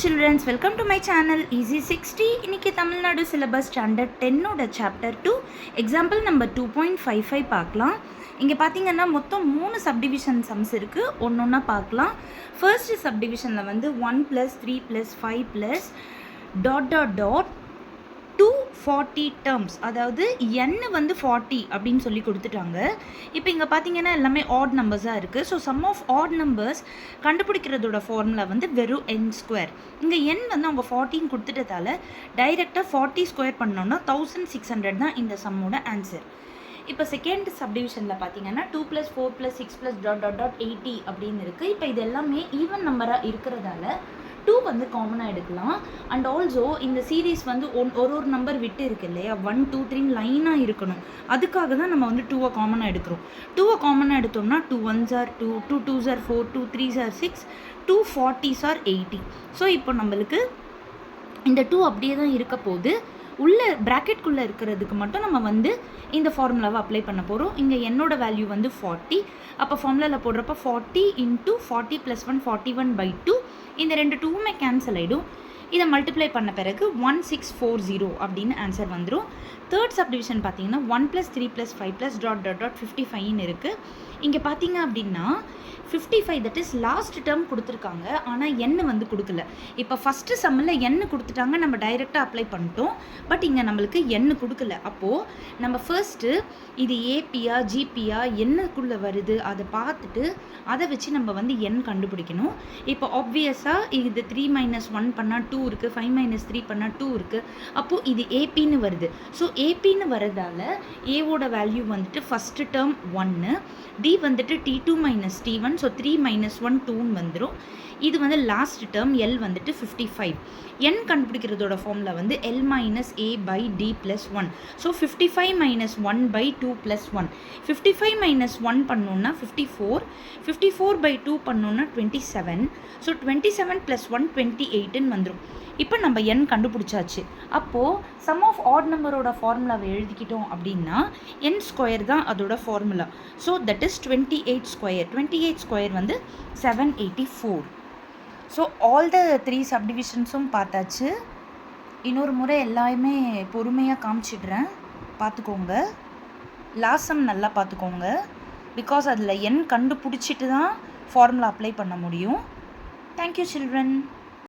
childrens, welcome to my channel Easy 60. இன்னைக்கு Tamil Nadu syllabus standard 10 ஓட chapter 2 example number 2.55 பார்க்கலாம். இங்கே பார்த்தீங்கன்னா மொத்தம் 3 சப்டிவிஷன் சம்ஸ் இருக்குது. ஒன்றா பார்க்கலாம். ஃபர்ஸ்ட் சப்டிவிஷனில் வந்து 1 + 3 + 5 +... 240 டேர்ம்ஸ், அதாவது n வந்து 40 அப்படின்னு சொல்லி கொடுத்துட்டாங்க. இப்போ இங்கே பார்த்தீங்கன்னா எல்லாமே ஆட் நம்பர்ஸாக இருக்குது. So sum of odd numbers கண்டுபிடிக்கிறதோட ஃபார்முலா வந்து வெறும் n². இங்கே n வந்து அவங்க 40 கொடுத்துட்டதால டைரெக்டாக 40 ஸ்கொயர் பண்ணோன்னா 1600 தான் இந்த சம்மோட ஆன்சர். இப்போ செகண்ட் சப்டிவிஷனில் பார்த்தீங்கன்னா 2 + 4 + 6 +... 80 அப்படின்னு இருக்குது. இப்போ இது எல்லாமே ஈவன் நம்பராக இருக்கிறதால 2 வந்து காமனாக எடுக்கலாம். அண்ட் ஆல்சோ இந்த சீரீஸ் வந்து ஒரு நம்பர் விட்டு இருக்கு இல்லையா, 1 2 3 லைனாக இருக்கணும். அதுக்காக தான் நம்ம வந்து 2 காமனாக எடுக்கிறோம். 2 காமனாக எடுத்தோம்னா 2 1s are 2, 2 2s are 4, 2 3s are 6, 2 40s are 80. So இப்போ நம்மளுக்கு இந்த 2 அப்படியே தான் இருக்க போகுது. உள்ள ப்ராக்கெட்குள்ளே இருக்கிறதுக்கு மட்டும் நம்ம வந்து இந்த ஃபார்முலாவை அப்ளை பண்ண போகிறோம். இங்கே என்னோட வேல்யூ வந்து 40. அப்போ ஃபார்முலாவில் போடுறப்ப 40 × 40 + 1 41/2. இந்த ரெண்டு 2மே கேன்சல் ஆகிடும். இதை மல்டிப்ளை பண்ண பிறகு 1640 அப்படின்னு ஆன்சர் வந்துடும். தேர்ட் சப்டிவிஷன் பார்த்தீங்கன்னா 1 + 3 + 5 +... 55 இருக்குது. இங்கே பார்த்தீங்க அப்படின்னா 55 தட் இஸ் லாஸ்ட் டேர்ம் கொடுத்துருக்காங்க, ஆனால் n வந்து கொடுக்கல. இப்போ ஃபஸ்ட்டு சம்மில் n கொடுத்துட்டாங்க, நம்ம டைரெக்டாக அப்ளை பண்ணிட்டோம். பட் இங்கே நம்மளுக்கு n கொடுக்கல. அப்போது நம்ம ஃபர்ஸ்ட்டு இது ஏபியா ஜிபியா என்னக்குள்ளே வருது அதை பார்த்துட்டு அதை வச்சு நம்ம வந்து n கண்டுபிடிக்கணும். இப்போ ஆப்வியஸாக இது 3 - 1 பண்ணால் 2 இருக்குது, 5 - 3 பண்ணால் 2 இருக்குது. அப்போது இது ஏபின்னு வருது. ஸோ ஏபின்னு வரதால ஏவோட வேல்யூ வந்துட்டு ஃபஸ்ட்டு டேர்ம் 1, டி வந்துட்டு T2 - T1, ஸோ 3 - 1 2ன்னு வந்துடும். இது வந்து லாஸ்ட் டேர்ம் L வந்துட்டு 55. n கண்டுபிடிக்கிறதோட ஃபார்முலா வந்து L - A/D + 1. ஸோ 55 - 1/2 + 1. 55 - 1 பண்ணோன்னா 54, 54/2 பண்ணோன்னா 27. ஸோ 27 + 1 28ன்னு வந்துடும். இப்போ நம்ம n கண்டுபிடிச்சாச்சு. அப்போது சம் ஆஃப் ஆட் நம்பரோட ஃபார்முலாவை எழுதிக்கிட்டோம் அப்படின்னா n² தான் அதோட ஃபார்முலா. So that is 28². 28² வந்து 784. ஸோ ஆல் த 3 சப்டிவிஷன்ஸும் பார்த்தாச்சு. இன்னொரு முறை எல்லாமே பொறுமையாக காமிச்சிடுறேன், பார்த்துக்கோங்க. லாஸ்ட் சம் நல்லா பார்த்துக்கோங்க. பிகாஸ் அதில் n கண்டுபிடிச்சிட்டு தான் ஃபார்முலா அப்ளை பண்ண முடியும். Thank you children.